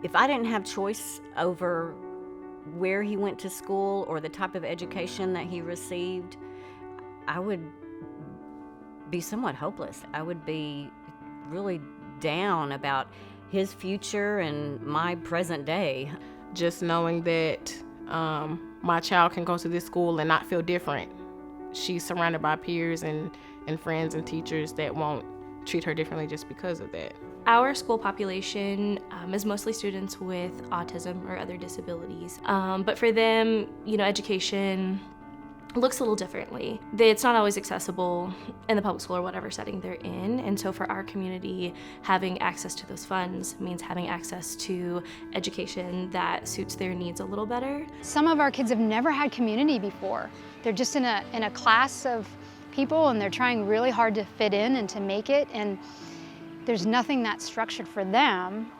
If I didn't have choice over where he went to school or the type of education that he received, I would be somewhat hopeless. I would be really down about his future and my present day. Just knowing that my child can go to this school and not feel different. She's surrounded by peers and friends and teachers that won't treat her differently just because of that. Our school population is mostly students with autism or other disabilities. But for them, education looks a little differently. It's not always accessible in the public school or whatever setting they're in. And so for our community, having access to those funds means having access to education that suits their needs a little better. Some of our kids have never had community before. They're just in a class of people and they're trying really hard to fit in and to make it. And there's nothing that's structured for them.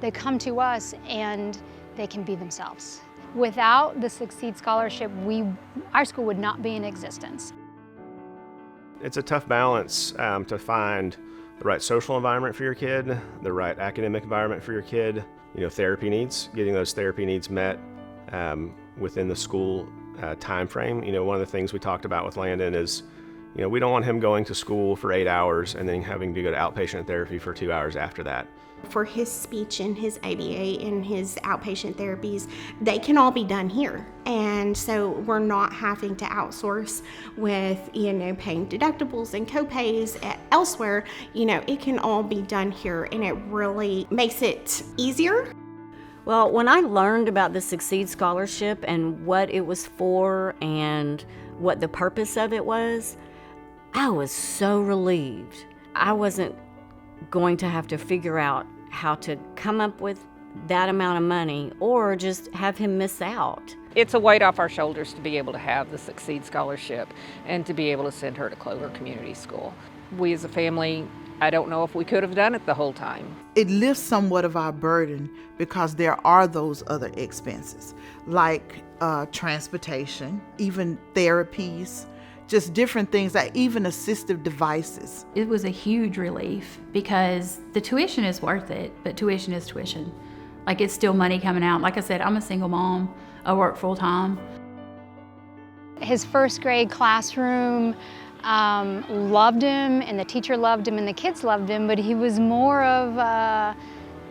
They come to us and they can be themselves. Without the Succeed Scholarship, our school would not be in existence. It's a tough balance to find the right social environment for your kid, the right academic environment for your kid, therapy needs, getting those therapy needs met within the school time frame. One of the things we talked about with Landon is, we don't want him going to school for 8 hours and then having to go to outpatient therapy for 2 hours after that. For his speech and his ABA and his outpatient therapies, they can all be done here. And so we're not having to outsource with, paying deductibles and co-pays elsewhere. It can all be done here, and it really makes it easier. Well, when I learned about the Succeed Scholarship and what it was for and what the purpose of it was, I was so relieved. I wasn't going to have to figure out how to come up with that amount of money or just have him miss out. It's a weight off our shoulders to be able to have the Succeed Scholarship and to be able to send her to Clover Community School. We as a family, I don't know if we could have done it the whole time. It lifts somewhat of our burden because there are those other expenses like transportation, even therapies, just different things, like even assistive devices. It was a huge relief because the tuition is worth it, but tuition is tuition. Like, it's still money coming out. Like I said, I'm a single mom. I work full time. His first grade classroom loved him, and the teacher loved him, and the kids loved him, but he was more of a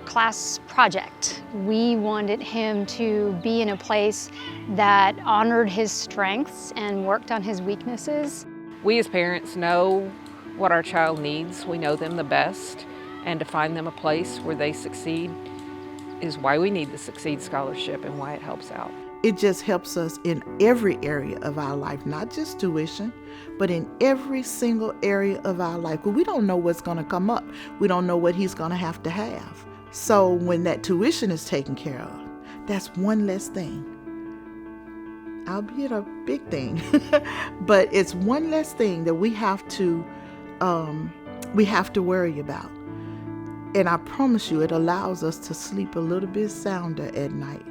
class project. We wanted him to be in a place that honored his strengths and worked on his weaknesses. We as parents know what our child needs. We know them the best, and to find them a place where they succeed is why we need the Succeed Scholarship and why it helps out. It just helps us in every area of our life, not just tuition, but in every single area of our life. Because we don't know what's going to come up. We don't know what he's going to have. So when that tuition is taken care of, that's one less thing. Albeit a big thing, but it's one less thing that we have to worry about. And I promise you, it allows us to sleep a little bit sounder at night.